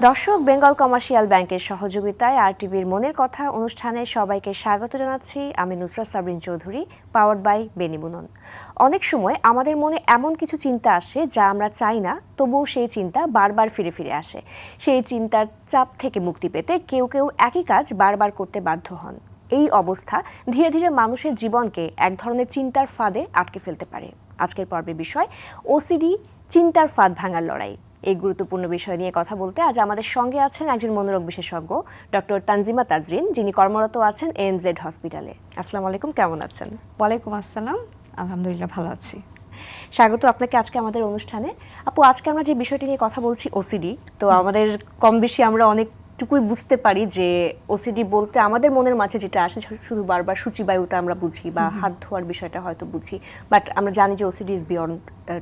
দর্শক, বেঙ্গল কমার্শিয়াল ব্যাংকের সহযোগিতায় আরটিভির মনের কথা অনুষ্ঠানে সবাইকে স্বাগত জানাচ্ছি। আমি নুসরাত সাবরিন চৌধুরী, পাওয়ার্ড বাই বেনিবুনন। অনেক সময় আমাদের মনে এমন কিছু চিন্তা আসে যা আমরা চাই না, তবুও সেই চিন্তা বারবার ফিরে ফিরে আসে। সেই চিন্তার চাপ থেকে মুক্তি পেতে কেউ কেউ একই কাজ বারবার করতে বাধ্য হন। এই অবস্থা ধীরে ধীরে মানুষের জীবনকে এক ধরনের চিন্তার ফাঁদে আটকে ফেলতে পারে। আজকের পর্বের বিষয় ওসিডি, চিন্তার ফাঁদ ভাঙার লড়াই। এই গুরুত্বপূর্ণ বিষয় নিয়ে কথা বলতে আজ আমাদের সঙ্গে আছেন একজন মনোরোগ বিশেষজ্ঞ ডক্টর তানজিমা তাজরিন, যিনি কর্মরত আছেন এএনজেড হসপিটালে। আসসালামু আলাইকুম, কেমন আছেন? ওয়ালাইকুম আসসালাম, আলহামদুলিল্লাহ ভালো আছি। স্বাগত আপনাকে আজকে আমাদের অনুষ্ঠানে। আপু, আজকে আমরা যে বিষয়টি নিয়ে কথা বলছি ওসিডি, তো আমাদের কম বেশি আমরা অনেকটুকুই বুঝতে পারি যে ওসিডি বলতে আমাদের মনের মাঝে যেটা আসে শুধু বারবার সূচিবায়ুটা আমরা বুঝি বা হাত ধোয়ার বিষয়টা হয়তো বুঝি, বাট আমরা জানি যে OCD is beyond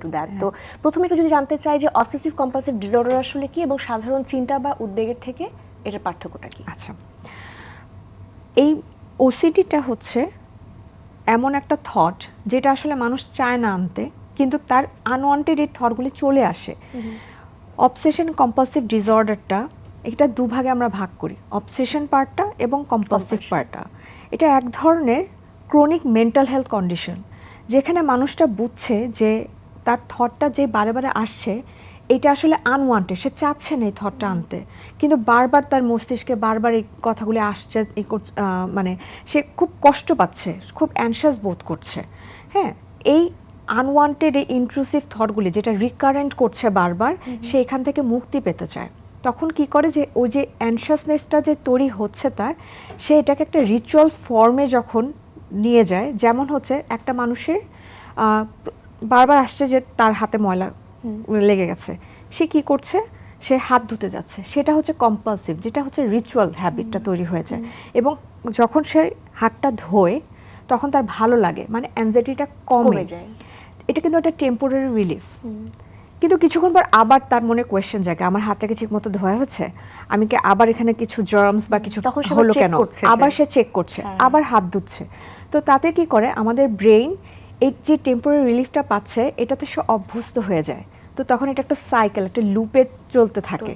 to that. তো প্রথমে একটু যদি জানতে চাই যে অবসেসিভ কম্পালসিভ ডিসঅর্ডার আসলে কি এবং সাধারণ চিন্তা বা উদ্বেগের থেকে এটার পার্থক্যটা কি? আচ্ছা, এই ওসিডিটা হচ্ছে এমন একটা থট যেটা আসলে মানুষ চায় না আনতে, কিন্তু তার আনওয়ান্টেড এই থটগুলি চলে আসে। অবসেশন কম্পালসিভ ডিসঅর্ডারটা এটা দুভাগে আমরা ভাগ করি, অবসেশন পার্টটা এবং কম্পালসিভ পার্টটা। এটা এক ধরনের ক্রনিক মেন্টাল হেলথ কন্ডিশন, যেখানে মানুষটা বুঝছে যে তার থটটা যে বারে বারে আসছে এটা আসলে আনওয়ান্টেড, সে চাচ্ছে না এই থটটা আনতে, কিন্তু বারবার তার মস্তিষ্কে বারবার এই কথাগুলি আসছে, মানে সে খুব কষ্ট পাচ্ছে, খুব অ্যানশাস বোধ করছে। হ্যাঁ, এই আনওয়ান্টেড এই ইন্ট্রুসিভ থটগুলি যেটা রিকারেন্ট করছে বারবার, সে এখান থেকে মুক্তি পেতে চায়। তখন কি করে যে ওই যে অ্যানশাসনেসটা যে তৈরি হচ্ছে তার, সে এটাকে একটা রিচুয়াল ফর্মে যখন নিয়ে যায়, যেমন হচ্ছে একটা মানুষের বারবার আসছে যে তার হাতে ময়লা লেগে গেছে, সে কি করছে, সে হাত ধুতে যাচ্ছে, সেটা হচ্ছে কম্পালসিভ, যেটা হচ্ছে রিচুয়াল হ্যাবিটটা তৈরি হয়ে যায়। এবং যখন সে হাতটা ধোয় তখন তার ভালো লাগে, মানে অ্যাংজাইটিটা কমে যায়। এটা কিন্তু একটা টেম্পোরারি রিলিফ। কিন্তু কিছুক্ষণ পর আবার তার মনে কোয়েশ্চেন জাগে, আমার হাতটাকে ঠিক মতো ধোয়া হচ্ছে, আমি কি আবার এখানে কিছু জার্মস বা কিছু হলো কেন, আবার সে চেক করছে, আবার হাত ধুচ্ছে। তো তাতে কি করে, আমাদের ব্রেইন এই যে টেম্পোরারি রিলিফটা পাচ্ছে এটাতে সে অভ্যস্ত হয়ে যায়। তো তখন এটা একটা সাইকেল, একটা লুপে চলতে থাকে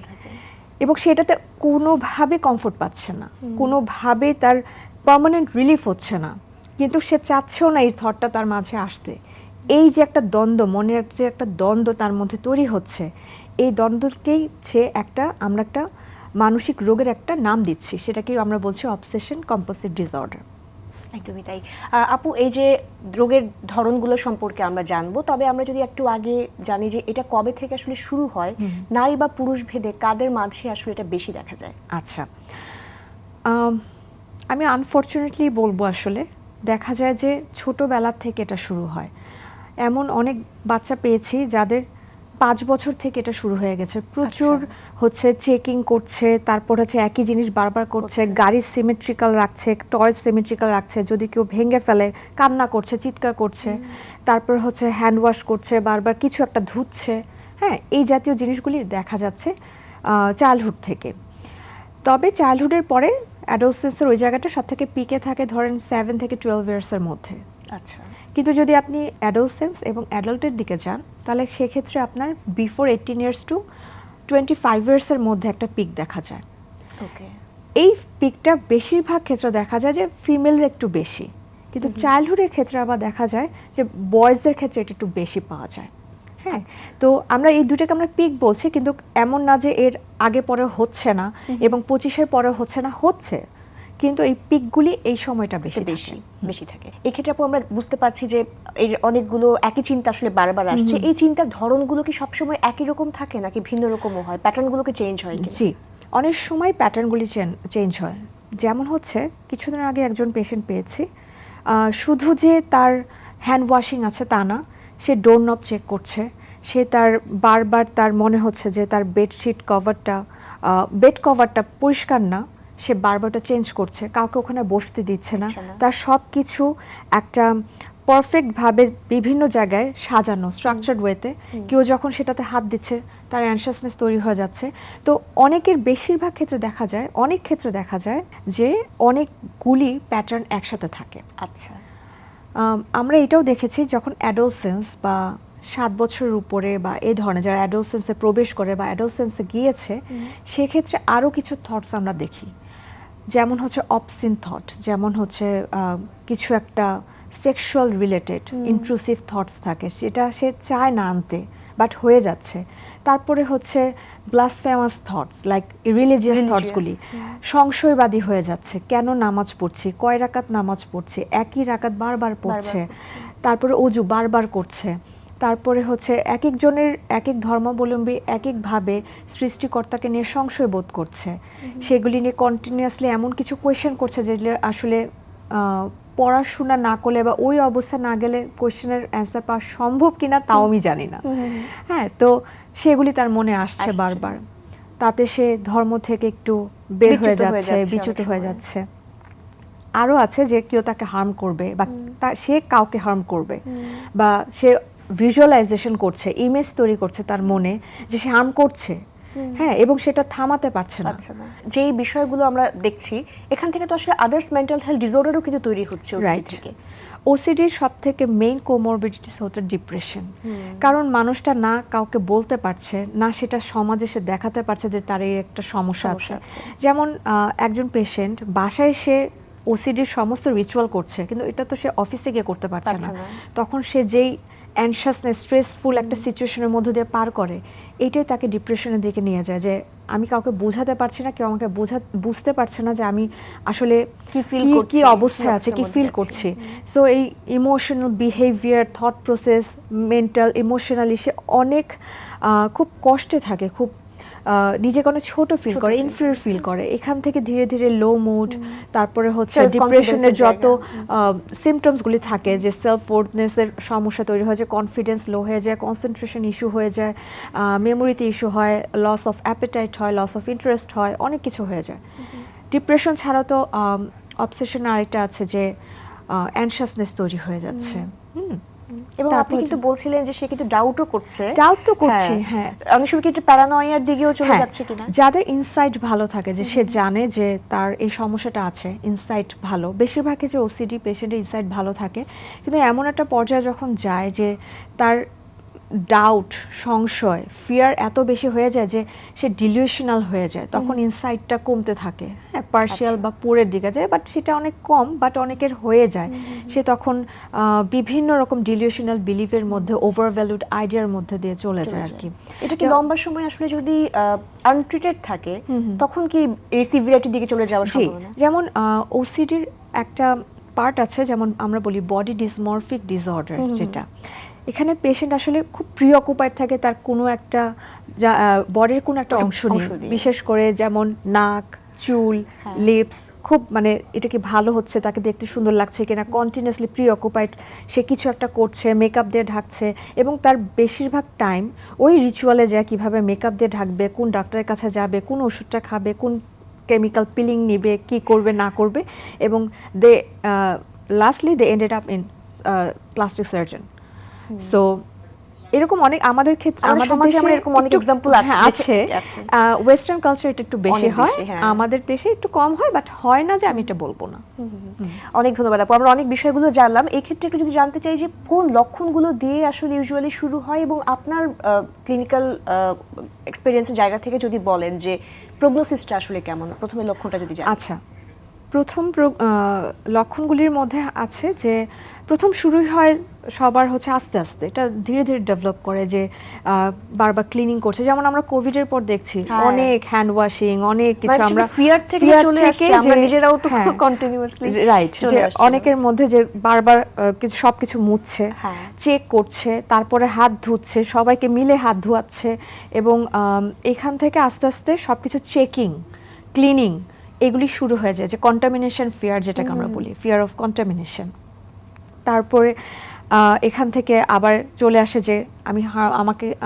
এবং সেটাতে কোনোভাবে কমফোর্ট পাচ্ছে না, কোনোভাবে তার পার্মানেন্ট রিলিফ হচ্ছে না, কিন্তু সে চাচ্ছেও না এই থটটা তার মাঝে আসতে। এই যে একটা দ্বন্দ্ব, মনের যে একটা দ্বন্দ্ব তার মধ্যে তৈরি হচ্ছে, এই দ্বন্দ্বকেই আমরা একটা মানসিক রোগের একটা নাম দিচ্ছি, সেটাকেই আমরা বলছি অবসেশন কম্পালসিভ ডিসঅর্ডার। একদমই তাই। আপু, এই যে রোগের ধরনগুলো সম্পর্কে আমরা জানবো, তবে আমরা যদি একটু আগে জানি যে এটা কবে থেকে আসলে শুরু হয়, নারী বা পুরুষ ভেদে কাদের মাঝে আসলে এটা বেশি দেখা যায়? আচ্ছা, আমি আনফর্চুনেটলি বলবো, আসলে দেখা যায় যে ছোটোবেলার থেকে এটা শুরু হয়। এমন অনেক বাচ্চা পেয়েছি যাদের 5 বছর থেকে এটা শুরু হয়ে গেছে, প্রচুর হচ্ছে চেকিং করছে, তারপর হচ্ছে একই জিনিস বারবার করছে, গাড়ি সিমেট্রিক্যাল রাখছে, টয় সিমেট্রিক্যাল রাখছে, যদি কেউ ভেঙে ফেলে কান্না করছে, চিৎকার করছে, তারপর হচ্ছে হ্যান্ড ওয়াশ করছে, বারবার কিছু একটা ধুচ্ছে। হ্যাঁ, এই জাতীয় জিনিসগুলি দেখা যাচ্ছে চাইল্ডহুড থেকে। তবে চাইল্ডহুডের পরে অ্যাডোলসেন্সের ওই জায়গাটা সব থেকে পিকে থাকে ধরেন 7 থেকে 12 ইয়ার্সের মধ্যে। আচ্ছা, কিন্তু যদি আপনি অ্যাডোলসেন্স এবং অ্যাডাল্টের দিকে যান, তাহলে সেক্ষেত্রে আপনার বিফোর 18 ইয়ার্স টু 25 ইয়ার্সের মধ্যে একটা পিক দেখা যায়। ওকে। এই পিকটা বেশিরভাগ ক্ষেত্রে দেখা যায় যে ফিমেলদের একটু বেশি, কিন্তু চাইল্ডহুডের ক্ষেত্রে আবার দেখা যায় যে বয়েজদের ক্ষেত্রে এটা একটু বেশি পাওয়া যায়। হ্যাঁ, তো আমরা এই দুটাকে আমরা পিক বলছি, কিন্তু এমন না যে এর আগে পরে হচ্ছে না এবং 25-এর পরে হচ্ছে না, হচ্ছে, কিন্তু এই পিকগুলি এই সময়টা বেশি থাকে। এই ক্ষেত্রে আপু আমরা বুঝতে পারছি যে এর অনেকগুলো একই চিন্তা আসলে বারবার আসছে। এই চিন্তার ধরনগুলো কি সবসময় একই রকম থাকে নাকি ভিন্ন রকমও হয়, প্যাটার্নগুলোকে চেঞ্জ হয় কি? জি, অনেক সময় প্যাটার্নগুলি চেঞ্জ হয়। যেমন হচ্ছে কিছুদিন আগে একজন পেশেন্ট পেয়েছি, শুধু যে তার হ্যান্ড ওয়াশিং আছে তা না, সে ডোর নব চেক করছে, সে তার বারবার তার মনে হচ্ছে যে তার বেড কভারটা পরিষ্কার না, সে বারবারটা চেঞ্জ করছে, কাউকে ওখানে বসতে দিচ্ছে না, তার সব কিছু একটা পারফেক্টভাবে বিভিন্ন জায়গায় সাজানো, স্ট্রাকচার্ড ওয়েতে। কেউ যখন সেটাতে হাত দিচ্ছে তার অ্যানশাসনেস তৈরি হয়ে যাচ্ছে। তো বেশিরভাগ ক্ষেত্রে দেখা যায় যে অনেকগুলি প্যাটার্ন একসাথে থাকে। আচ্ছা, আমরা এটাও দেখেছি যখন অ্যাডোলসেন্স বা 7 বছরের উপরে বা এই ধরনের যারা অ্যাডোলসেন্সে প্রবেশ করে বা অ্যাডোলসেন্সে গিয়েছে, সেক্ষেত্রে আরও কিছু থটস আমরা দেখি। যেমন হচ্ছে অবসিন থট, যেমন হচ্ছে কিছু একটা সেক্সুয়াল রিলেটেড ইন্ট্রুসিভ থটস থাকে, সেটা সে চায় না আনতে বাট হয়ে যাচ্ছে। তারপরে হচ্ছে ব্লাসফেমাস থটস লাইক রিলিজিয়াস থটসগুলি, সংশয়বাদী হয়ে যাচ্ছে, কেন নামাজ পড়ছি, কয় রাকাত নামাজ পড়ছি, একই রাকাত বারবার পড়ছে, তারপরে অজু বারবার করছে। তারপরে হচ্ছে এক একজনের এক এক ধর্মাবলম্বী এক একভাবে সৃষ্টিকর্তাকে নিয়ে সংশয় বোধ করছে, সেগুলি নিয়ে কন্টিনিউয়াসলি এমন কিছু কোয়েশ্চেন করছে যেগুলো আসলে পড়াশোনা না করলে বা ওই অবস্থা না গেলে কোয়েশ্চেনের অ্যান্সার পাওয়া সম্ভব কিনা তাও আমি জানি না। হ্যাঁ, তো সেগুলি তার মনে আসছে বারবার, তাতে সে ধর্ম থেকে একটু বের হয়ে যাচ্ছে, বিচ্যুত হয়ে যাচ্ছে। আরও আছে যে কেউ তাকে হার্ম করবে বা সে কাউকে হার্ম করবে, বা সে ভিজুয়ালাইজেশন করছে, ইমেজ তৈরি করছে তার মনে যে সে হার্ম করছে, হ্যাঁ, এবং সেটা থামাতে পারছে না। যেই বিষয়গুলো আমরা দেখছি এখান থেকে তো আসলে আদার্স মেন্টাল হেলথ ডিসঅর্ডারও কিন্তু তৈরি হচ্ছে ওসিডি থেকে। ওসিডির সব থেকে মেইন কোমরবিডিটিস হচ্ছে ডিপ্রেশন, কারণ মানুষটা না কাউকে বলতে পারছে না, সেটা সমাজে সে দেখাতে পারছে যে তার এই একটা সমস্যা আছে। যেমন একজন পেশেন্ট বাসায় সে ওসিডির সমস্ত রিচুয়াল করছে, কিন্তু এটা তো সে অফিসে গিয়ে করতে পারছে না। তখন সে যেই অ্যানশাসনেস, স্ট্রেসফুল একটা সিচুয়েশনের মধ্য দিয়ে পার করে, এইটাই তাকে ডিপ্রেশনের দিকে নিয়ে যায়, যে আমি কাউকে বোঝাতে পারছি না, কেউ আমাকে বুঝতে পারছে না যে আমি আসলে কি অবস্থায় আছে, কি ফিল করছি। সো এই emotional behaviour, thought process, mental, emotionally সে অনেক খুব কষ্টে থাকে, খুব নিজেকে অনেক ছোট ফিল করে, ইনফিরিয়র ফিল করে। এখান থেকে ধীরে ধীরে লো মুড, তারপরে হচ্ছে ডিপ্রেশনের যত সিমটমসগুলি থাকে, যে সেলফ ওয়ার্থনেসের সমস্যা তৈরি হয়, যে কনফিডেন্স লো হয়ে যায়, কনসেন্ট্রেশন ইস্যু হয়ে যায়, মেমোরিতে ইস্যু হয়, লস অফ অ্যাপেটাইট হয়, লস অফ ইন্টারেস্ট হয়, অনেক কিছু হয়ে যায়। ডিপ্রেশন ছাড়াও তো অবসেশন আরেকটা আছে, যে অ্যানশাসনেস তৈরি হয়ে যাচ্ছে। এবং আপনি কিন্তু বলছিলেন যে সে কিন্তু ডাউটও করছে, হ্যাঁ, অনেক সময় কিন্তু প্যারানয়ের দিকেও চলে যাচ্ছে কিনা। যাদের ইনসাইট ভালো থাকে, যে সে জানে যে তার এই সমস্যাটা আছে, ইনসাইট ভালো, বেশিরভাগ ক্ষেত্রে ওসিডি পেশেন্টের ইনসাইট ভালো থাকে, কিন্তু এমন একটা পর্যায়ে যখন যায় যে তার ডাউট, সংশয়, ফিয়ার এত বেশি হয়ে যায় যে সে ডিলিউশনাল হয়ে যায়, তখন ইনসাইটটা কমতে থাকে, হ্যাঁ, পার্শিয়াল বা পুরের দিকে যায়, বাট সেটা অনেক কম, বাট অনেকের হয়ে যায়। সে তখন বিভিন্ন রকম ডিলিউশনাল বিলিভের মধ্যে, ওভারভ্যালুড আইডিয়ার মধ্যে দিয়ে চলে যায় আর কি। এটা কি লম্বা সময় আসলে যদি আনট্রিটেড থাকে তখন কি এই সিভিয়ারিটির দিকে চলে যাওয়ার সম্ভাবনা? যেমন ওসিডির একটা পার্ট আছে, যেমন আমরা বলি বডি ডিসমরফিক ডিসঅর্ডার, যেটা এখানে পেশেন্ট আসলে খুব প্রিঅকুপাইড থাকে তার কোনো একটা বডির কোনো একটা অংশ নিয়ে, বিশেষ করে যেমন নাক, চুল, লিপস, খুব মানে এটা কি ভালো হচ্ছে, তাকে দেখতে সুন্দর লাগছে কিনা, কন্টিনিউয়াসলি প্রিঅকুপাইড, সে কিছু একটা করছে, মেকআপ দিয়ে ঢাকছে, এবং তার বেশিরভাগ টাইম ওই রিচুয়ালে যায় কিভাবে মেকআপ দিয়ে ঢাকবে, কোন ডাক্তারের কাছে যাবে, কোন ওষুধটা খাবে, কোন কেমিক্যাল পিলিং নিবে, কি করবে না করবে, এবং lastly they ended up in plastic surgeon. So এরকম অনেক আমাদের ক্ষেত্রে, আমাদের সমাজে আমরা এরকম অনেক এক্সাম্পল আছে। ওয়েস্টার্ন কালচার এটা একটু বেশি হয়, আমাদের দেশে একটু কম হয়, বাট হয় না যে আমি এটা বলবো না। অনেক ধন্যবাদ আপু, আমরা অনেক বিষয়গুলো জানলাম। এই ক্ষেত্রে একটু যদি জানতে চাই যে কোন লক্ষণগুলো দিয়ে আসলে ইউজুয়ালি শুরু হয়, এবং আপনার ক্লিনিক্যাল এক্সপেরিয়েন্সের জায়গা থেকে যদি বলেন যে প্রগনোসিসটা আসলে কেমন, প্রথমে লক্ষণটা যদি জানেন। আচ্ছা, প্রথম লক্ষণগুলির মধ্যে আছে যে প্রথম শুরুই হয় সবার হচ্ছে আস্তে আস্তে, এটা ধীরে ধীরে ডেভেলপ করে, যে বারবার ক্লিনিং করছে, যেমন আমরা কোভিডের পর দেখছি অনেক হ্যান্ড ওয়াশিং, অনেক কিছু, আমরা ফিয়ার থেকে চলে আসছে, আমরা নিজেরাও তো কন্টিনিউয়াসলি, রাইট, অনেকের মধ্যে যে বারবার কিছু সবকিছু মুছছে, চেক করছে, তারপরে হাত ধুচ্ছে, সবাইকে মিলে হাত ধোয়াচ্ছে, এবং এখান থেকে আস্তে আস্তে সবকিছু চেকিং, ক্লিনিং, এগুলি শুরু হয়ে যায়, যে কন্টামিনেশন ফিয়ার, যেটাকে আমরা বলি ফিয়ার অফ কন্টামিনেশন। তারপরে এখান থেকে আবার চলে আসে যে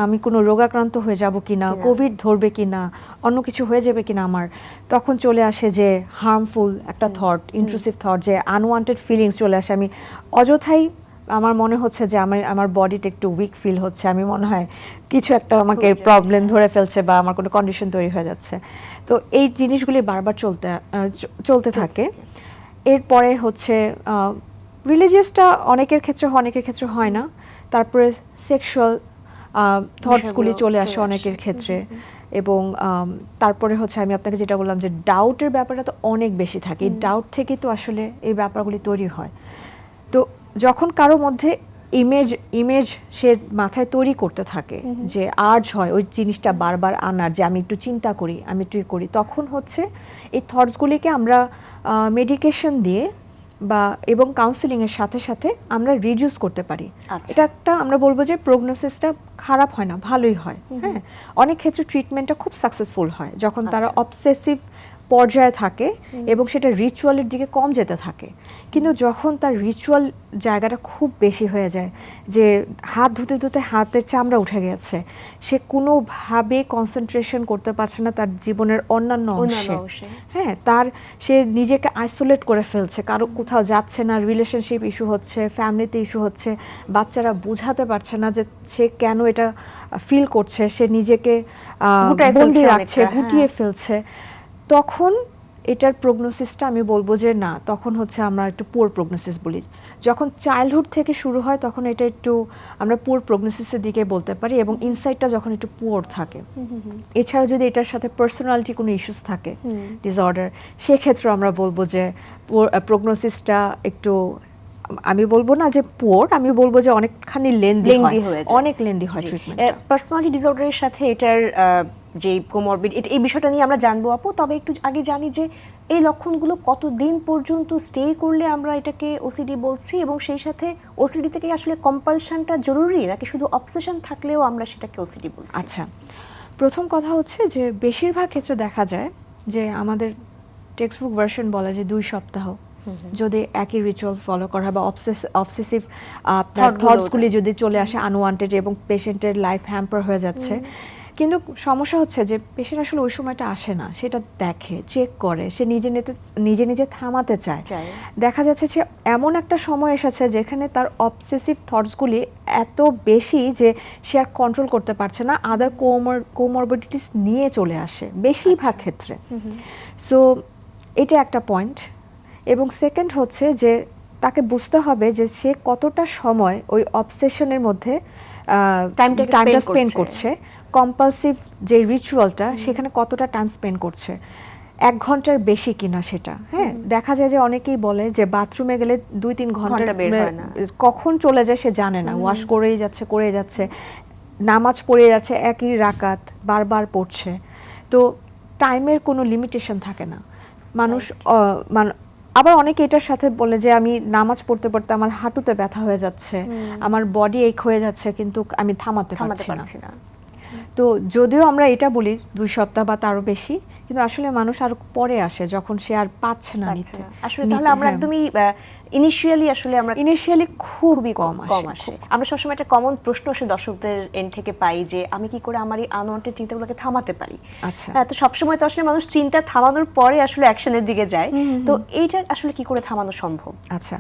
আমি কোনো রোগাক্রান্ত হয়ে যাব কিনা, কোভিড ধরবে কিনা, অন্য কিছু হয়ে যাবে কিনা আমার, তখন চলে আসে যে হার্মফুল একটা থট, ইন্ট্রুসিভ থট, যে আনওয়ান্টেড ফিলিংস চলে আসে, আমি অযথাই আমার মনে হচ্ছে যে আমার বডিটা একটু উইক ফিল হচ্ছে, আমি মনে হয় কিছু একটা আমাকে প্রবলেম ধরে ফেলছে, বা আমার কোনো কন্ডিশন তৈরি হয়ে যাচ্ছে। তো এই জিনিসগুলি বারবার চলতে থাকে। এরপরে হচ্ছে রিলিজিয়াসটা অনেকের ক্ষেত্রে হয়, অনেকের ক্ষেত্রে হয় না। তারপরে সেক্সুয়াল থটসগুলি বিষয়গুলো চলে চলে আসে আসে। অনেকের ক্ষেত্রে। এবং তারপরে হচ্ছে আমি আপনাকে যেটা বললাম যে ডাউটের ব্যাপারটা তো অনেক বেশি থাকে, এই ডাউট থেকে তো আসলে এই ব্যাপারগুলি তৈরি হয়। তো যখন কারো মধ্যে ইমেজ সে মাথায় তৈরি করতে থাকে, যে আর্জ হয় ওই জিনিসটা বারবার আনার, যে আমি একটু চিন্তা করি, আমি একটু করি, তখন হচ্ছে এই থটসগুলিকে আমরা মেডিকেশন দিয়ে বা এবং কাউন্সিলিংয়ের সাথে সাথে আমরা রিডিউস করতে পারি। আচ্ছা। এটা একটা আমরা বলবো যে প্রগনোসিসটা খারাপ হয় না, ভালোই হয়। হ্যাঁ, অনেক ক্ষেত্রে ট্রিটমেন্টটা খুব সাকসেসফুল হয় যখন তারা অবসেসিভ পর্যায়ে থাকে এবং সেটা রিচুয়ালের দিকে কম যেতে থাকে। কিন্তু যখন তার রিচুয়াল জায়গাটা খুব বেশি হয়ে যায়, যে হাত ধুতে ধুতে হাতের চামড়া উঠে গেছে, সে কোনোভাবে কনসেন্ট্রেশন করতে পারছে না তার জীবনের অন্যান্য অংশে। হ্যাঁ, সে নিজেকে আইসোলেট করে ফেলছে, কারো কোথাও যাচ্ছে না, রিলেশনশিপ ইস্যু হচ্ছে, ফ্যামিলিতে ইস্যু হচ্ছে, বাচ্চারা বোঝাতে পারছে না যে সে কেন এটা ফিল করছে, সে নিজেকে বন্দি রাখছে, গুটিয়ে ফেলছে। তখন এটার প্রগনোসিসটা আমি বলবো যে না, তখন হচ্ছে আমরা একটু পুয়ার প্রগনোসিস বলি। যখন চাইল্ডহুড থেকে শুরু হয় তখন এটা একটু আমরা পুয়ার প্রগনোসিসের দিকে বলতে পারি, এবং ইনসাইটটা যখন একটু পুয়ার থাকে। এছাড়া যদি এটার সাথে পার্সোনালিটি কোনো ইস্যুস থাকে, ডিসঅর্ডার, সেক্ষেত্রে আমরা বলবো যে প্রগনোসিসটা একটু, আমি বলবো না যে পুয়ার, আমি বলবো যে অনেকখানি লেন্দি হয়, অনেক লেন্দি হয় ট্রিটমেন্ট। পার্সোনালিটি ডিসঅর্ডারের সাথে এটার যে কোমরবিড, এই বিষয়টা নিয়ে আমরা জানবো আপু। তবে একটু আগে জানি যে এই লক্ষণগুলো কতদিন পর্যন্ত স্টে করলে আমরা এটাকে ওসিডি বলছি, এবং সেই সাথে ওসিডি থেকে আসলে কম্পালশনটা জরুরি নাকি শুধু অবসেশন থাকলেও আমরা সেটাকে ওসিডি বলছি? আচ্ছা, প্রথম কথা হচ্ছে যে বেশিরভাগ ক্ষেত্রে দেখা যায় যে আমাদের টেক্সট বুক ভার্সন বলে যে 2 সপ্তাহ যদি একই রিচুয়াল ফলো করা হয় বা অবসেসিভ থটসগুলি যদি চলে আসে আনওয়ান্টেড এবং পেশেন্টের লাইফ হ্যাম্পার হয়ে যাচ্ছে। কিন্তু সমস্যা হচ্ছে যে পেশেন্ট আসলে ওই সময়টা আসে না, সেটা দেখে, চেক করে, সে নিজে নিজে থামাতে চায়। দেখা যাচ্ছে যে এমন একটা সময় এসেছে যেখানে তার অবসেসিভ থটসগুলি এত বেশি যে সে আর কন্ট্রোল করতে পারছে না, আদার কোমরবিডিটিস নিয়ে চলে আসে বেশিরভাগ ক্ষেত্রে। সো এটা একটা পয়েন্ট। এবং সেকেন্ড হচ্ছে যে তাকে বুঝতে হবে যে সে কতটা সময় ওই অবসেশনের মধ্যে টাইমটা স্পেন্ড করছে, কম্পালসিভ যে রিচুয়ালটা সেখানে কতটা টাইম স্পেন্ড করছে, 1 ঘন্টার বেশি কিনা সেটা। হ্যাঁ, দেখা যায় যে অনেকেই বলে যে বাথরুমে গেলে 2-3 ঘন্টা কখন চলে যায় সে জানে না, ওয়াশ করেই যাচ্ছে, নামাজ পড়ে যাচ্ছে, একই রাকাত বারবার পড়ছে। তো টাইমের কোনো লিমিটেশন থাকে না। মানুষ আবার অনেকে এটার সাথে বলে যে আমি নামাজ পড়তে পড়তে আমার হাঁটুতে ব্যথা হয়ে যাচ্ছে, আমার বডি এক হয়ে যাচ্ছে, কিন্তু আমি থামাতে পারছি না। তো যদিও আমরা এটা বলি 2 সপ্তাহ বা তারও বেশি, কিন্তু আসলে মানুষ আরো পরে আসে যখন সে আর পাচ্ছে না নিতে। আসলে তাহলে আমরা একদমই ইনিশিয়ালি খুবই কম আসে। আমরা সবসময় একটা কমন প্রশ্ন আসে দর্শকদের এন্ড থেকে পাই যে আমি কি করে আমার এই আনওয়ান্টেড চিন্তাগুলোকে থামাতে পারি। আচ্ছা, তো সবসময় তো আসলে মানুষ চিন্তা থামানোর পরে আসলে অ্যাকশনের দিকে যায়। তো এইটা আসলে কি করে থামানো সম্ভব? আচ্ছা,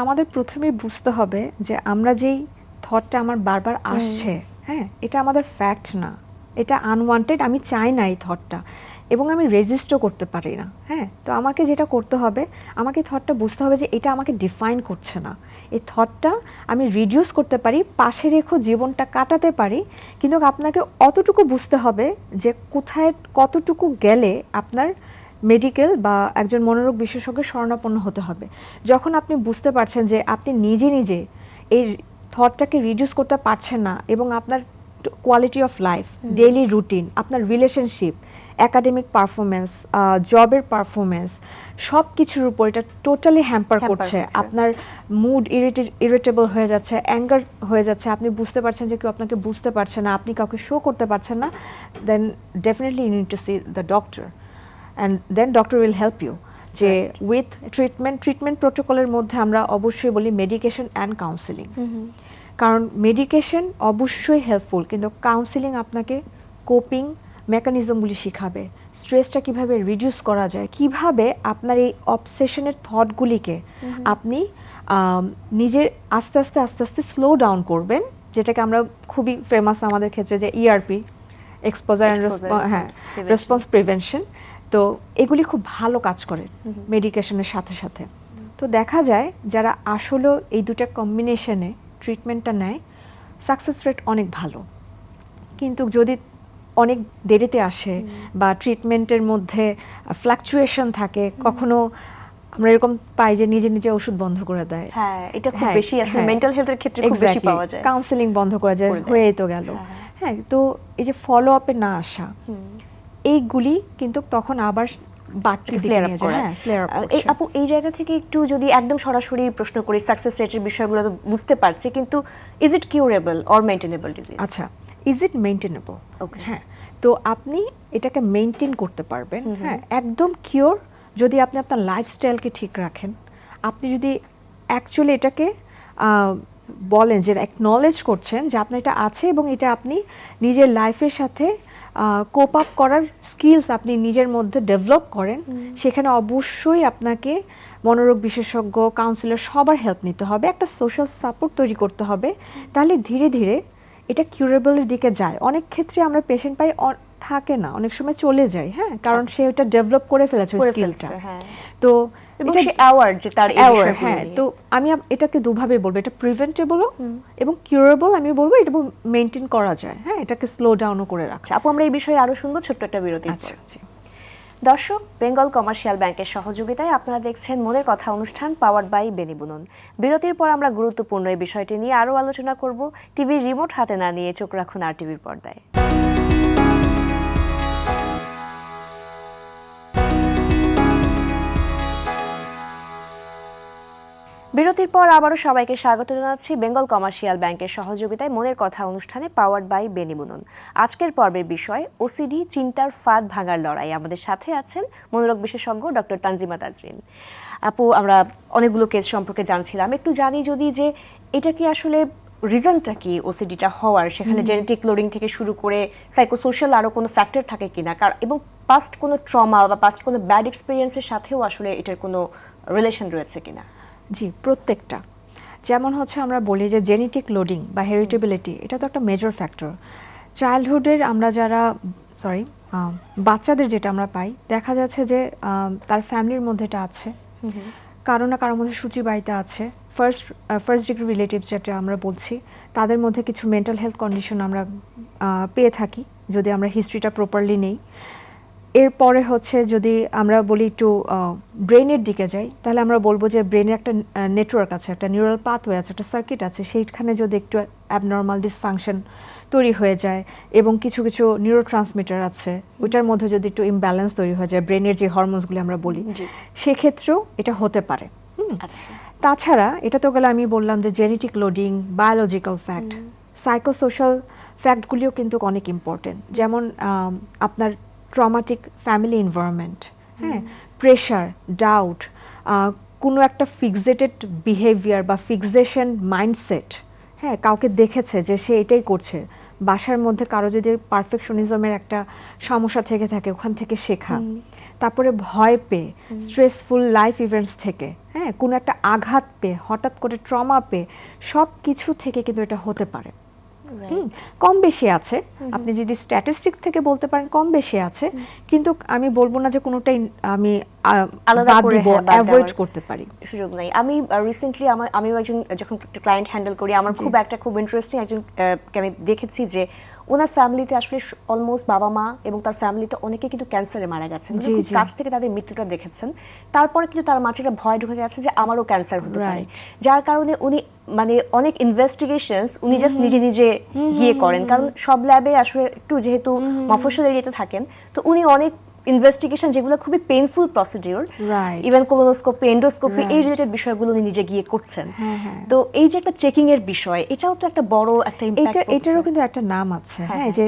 আমাদের প্রথমে বুঝতে হবে যে আমরা যেই থটটা আমার বারবার আসছে, হ্যাঁ, এটা আমাদের ফ্যাক্ট না, এটা আনওয়ান্টেড, আমি চাই না এই থটটা, এবং আমি রেজিস্টও করতে পারি না। হ্যাঁ, তো আমাকে যেটা করতে হবে, আমাকে থটটা বুঝতে হবে যে এটা আমাকে ডিফাইন করছে না, এই থটটা আমি রিডিউস করতে পারি, পাশে রেখে জীবনটা কাটাতে পারি, কিন্তু আপনাকে অতটুকু বুঝতে হবে যে কোথায় কতটুকু গেলে আপনার মেডিকেল বা একজন মনোরোগ বিশেষজ্ঞের শরণাপন্ন হতে হবে। যখন আপনি বুঝতে পারছেন যে আপনি নিজে নিজে এই থটটাকে রিডিউস করতে পারছেন না, এবং আপনার quality of life, daily routine, আপনার রিলেশনশিপ, একাডেমিক পারফরমেন্স, জবের পারফরমেন্স, সব কিছুর উপর এটা টোটালি হ্যাম্পার করছে। আপনার মুড ইরিটেবল হয়ে যাচ্ছে, অ্যাঙ্গার হয়ে যাচ্ছে, আপনি বুঝতে পারছেন যে কেউ আপনাকে বুঝতে পারছে না, আপনি কাউকে শো করতে পারছেন না, then definitely you need to see the doctor, and then doctor will help you. যে উইথ ট্রিটমেন্ট প্রোটোকলের মধ্যে আমরা অবশ্যই বলি মেডিকেশন অ্যান্ড কাউন্সিলিং, কারণ মেডিকেশন অবশ্যই হেল্পফুল, কিন্তু কাউন্সিলিং আপনাকে কোপিং মেকানিজমগুলি শিখাবে, স্ট্রেসটা কিভাবে রিডিউস করা যায়, কিভাবে আপনার এই অবসেশনের থটগুলিকে আপনি নিজের আস্তে আস্তে স্লো ডাউন করবেন, যেটাকে আমরা খুবই ফেমাস আমাদের ক্ষেত্রে যে ERP, exposure and response prevention. তো এগুলি খুব ভালো কাজ করে মেডিকেশনের সাথে সাথে। তো দেখা যায় যারা আসলে এই দুটা কম্বিনেশনে ট্রিটমেন্টটা নেয়, সাকসেস রেট অনেক ভালো। কিন্তু যদি অনেক দেরিতে আসে বা ট্রিটমেন্টের মধ্যে ফ্লাকচুয়েশন থাকে, কখনো আমরা এরকম পাই যে নিজে নিজে ওষুধ বন্ধ করে দেয়। হ্যাঁ, এটা খুব বেশি আসলে মেন্টাল হেলথের ক্ষেত্রে খুব বেশি পাওয়া যায়। কাউন্সেলিং বন্ধ করে যায়, হয়েই তো গেল। হ্যাঁ, তো এই যে ফলো আপে না আসা, এইগুলি কিন্তু তখন আবার বাড়তি দিকে নিয়ে যায়। হ্যাঁ, ফ্লেয়ার আপ করছে। আপু, এই জায়গা থেকে একটু যদি একদম সরাসরি প্রশ্ন করি, সাকসেস রেটের বিষয়গুলো তো বুঝতে পারছি, কিন্তু is it curable or maintainable disease? আচ্ছা, ইজ ইট মেইনটেনেবল? ওকে, হ্যাঁ, তো আপনি এটাকে মেইনটেইন করতে পারবেন। হ্যাঁ, একদম কিওর যদি আপনি আপনার লাইফস্টাইলকে ঠিক রাখেন, আপনি যদি অ্যাকচুয়ালি এটাকে বলেন যে অ্যাকনলেজ করছেন যে আপনার এটা আছে এবং এটা আপনি নিজের লাইফের সাথে কোপ আপ করার স্কিলস আপনি নিজের মধ্যে ডেভেলপ করেন, সেখানে অবশ্যই আপনাকে মনোরোগ বিশেষজ্ঞ, কাউন্সিলর সবার হেল্প নিতে হবে, একটা সোশ্যাল সাপোর্ট তৈরি করতে হবে। তাহলে ধীরে ধীরে এটা কিউরেবলের দিকে যায়। অনেক ক্ষেত্রে আমরা পেশেন্ট পাই থাকে না, অনেক সময় চলে যায়। হ্যাঁ, কারণ সে ওটা ডেভেলপ করে ফেলেছে ওই স্কিলটা। তো এবং সে অ্যাওয়ার যে তার এই বিষয়গুলো হ্যাঁ, নিয়ে। তো আমি এটাকে দুভাবে বলবো, এটা প্রিভেন্টেবলও এবং কিউরেবল। আমি বলবো এটা মেইনটেইন করা যায়। হ্যাঁ, এটাকে স্লো ডাউনও করে রাখা। আপু, আমরা এই বিষয়ে আরো শুনবো ছোট্ট একটা বিরতি। আচ্ছা, দর্শক, বেঙ্গল কমার্শিয়াল ব্যাংকের সহযোগিতায় আপনারা দেখছেন মনের কথা অনুষ্ঠান, পাওয়ার্ড বাই বেনিবুনন। বিরতির পর আমরা গুরুত্বপূর্ণ এই বিষয়টি নিয়ে আরও আলোচনা করব। টিভির রিমোট হাতে না নিয়ে চোখ রাখুন আর টিভির পর্দায়। বিরতির পর আবারও সবাইকে স্বাগত জানাচ্ছি বেঙ্গল কমার্শিয়াল ব্যাংকের সহযোগিতায় মনের কথা অনুষ্ঠানে, পাওয়ার্ড বাই বেনিবুনন। আজকের পর্বের বিষয় ওসিডি, চিন্তার ফাঁদ ভাঙার লড়াই। আমাদের সাথে আছেন মনোরোগ বিশেষজ্ঞ ডক্টর তানজিমা তাজরিন। আপু, আমরা অনেকগুলো কেস সম্পর্কে জানছিলাম, একটু জানি যদি যে এটা কি আসলে রিজনটা কি ওসিডিটা হওয়ার, সেখানে জেনেটিক লোডিং থেকে শুরু করে সাইকোসোশ্যাল আরও কোনো ফ্যাক্টর থাকে কিনা, এবং পাস্ট কোনো ট্রমা বা পাস্ট কোনো ব্যাড এক্সপিরিয়েন্সের সাথেও আসলে এটার কোনো রিলেশন রয়েছে কিনা? জি, প্রত্যেকটা। যেমন হচ্ছে আমরা বলি যে জেনেটিক লোডিং বা হেরিটেবিলিটি, এটা তো একটা মেজর ফ্যাক্টর। চাইল্ডহুডের আমরা যারা বাচ্চাদের যেটা আমরা পাই, দেখা যাচ্ছে যে তার ফ্যামিলির মধ্যে এটা আছে, কারো না কারোর মধ্যে সূচিবায়িতা আছে। ফার্স্ট ডিগ্রি রিলেটিভস যেটা আমরা বলছি, তাদের মধ্যে কিছু মেন্টাল হেলথ কন্ডিশন আমরা পেয়ে থাকি যদি আমরা হিস্ট্রিটা প্রপারলি নেই। এরপরে হচ্ছে যদি আমরা বলি একটু ব্রেনের দিকে যাই, তাহলে আমরা বলবো যে ব্রেনের একটা নেটওয়ার্ক আছে, একটা নিউরাল পাথওয়ে আছে, একটা সার্কিট আছে, সেইখানে যদি একটু অ্যাবনর্মাল ডিসফাংশন তৈরি হয়ে যায় এবং কিছু কিছু নিউরো ট্রান্সমিটার আছে, ওইটার মধ্যে যদি একটু ইমব্যালেন্স তৈরি হয়ে যায়, ব্রেনের যে হরমোনসগুলি আমরা বলি, সেক্ষেত্রেও এটা হতে পারে। তাছাড়া এটা তো গেলে আমি বললাম যে genetic loading, biological fact, psychosocial ফ্যাক্টগুলিও কিন্তু অনেক ইম্পর্টেন্ট। যেমন আপনার ট্রমাটিক ফ্যামিলি এনভায়রনমেন্ট, হ্যাঁ, প্রেশার, ডাউট, কোনো একটা ফিক্সেটেড বিহেভিয়ার বা ফিক্সেশন মাইন্ডসেট, হ্যাঁ, কাউকে দেখেছে যে সে এটাই করছে, বাসার মধ্যে কারো যদি পারফেকশনিজমের একটা সমস্যা থেকে থাকে, ওখান থেকে শেখা, তারপরে ভয় পেয়ে, স্ট্রেসফুল লাইফ ইভেন্টস থেকে, হ্যাঁ, কোনো একটা আঘাত পেয়ে, হঠাৎ করে ট্রমা পেয়ে, সব কিছু থেকে কিন্তু এটা হতে পারে। কম বেশি আছে, আপনি যদি স্ট্যাটিস্টিক থেকে বলতে পারেন কম বেশি আছে, কিন্তু আমি বলবো না যে কোনোটাই আমি আলাদা করে অ্যাভয়েড করতে পারি, সুযোগ নাই। আমি রিসেন্টলি আমিও একজন যখন ক্লায়েন্ট হ্যান্ডেল করি, আমার খুব ইন্টারেস্টিং একজনকে আমি দেখেছি যে ওনার ফ্যামিলিতে আসলে অলমোস্ট বাবা মা এবং তার ফ্যামিলিতে অনেকে কিন্তু ক্যান্সারে মারা গেছেন, খুব কাছ থেকে তাদের মৃত্যুটা দেখেছেন। তারপরে কিন্তু তার মাঝে একটা ভয় ঢুকে গেছে যে আমারও ক্যান্সার হতে পারে, যার কারণে উনি মানে অনেক ইনভেস্টিগেশনস উনি জাস্ট নিজে নিজে গিয়ে করেন, কারণ সব ল্যাবে আসলে একটু যেহেতু মফস্বল এরিয়াতে থাকেন, তো উনি অনেক ইনভেস্টিগেশন যেগুলো খুবই painful procedure, even colonoscopy, endoscopy, এই রিলেটেড বিষয়গুলো উনি নিজে গিয়ে করছেন। তো এই যে একটা চেকিং এর বিষয়, এটাও তো একটা বড় একটা ইমপ্যাক্ট। এটারও কিন্তু একটা নাম আছে, হ্যাঁ, যে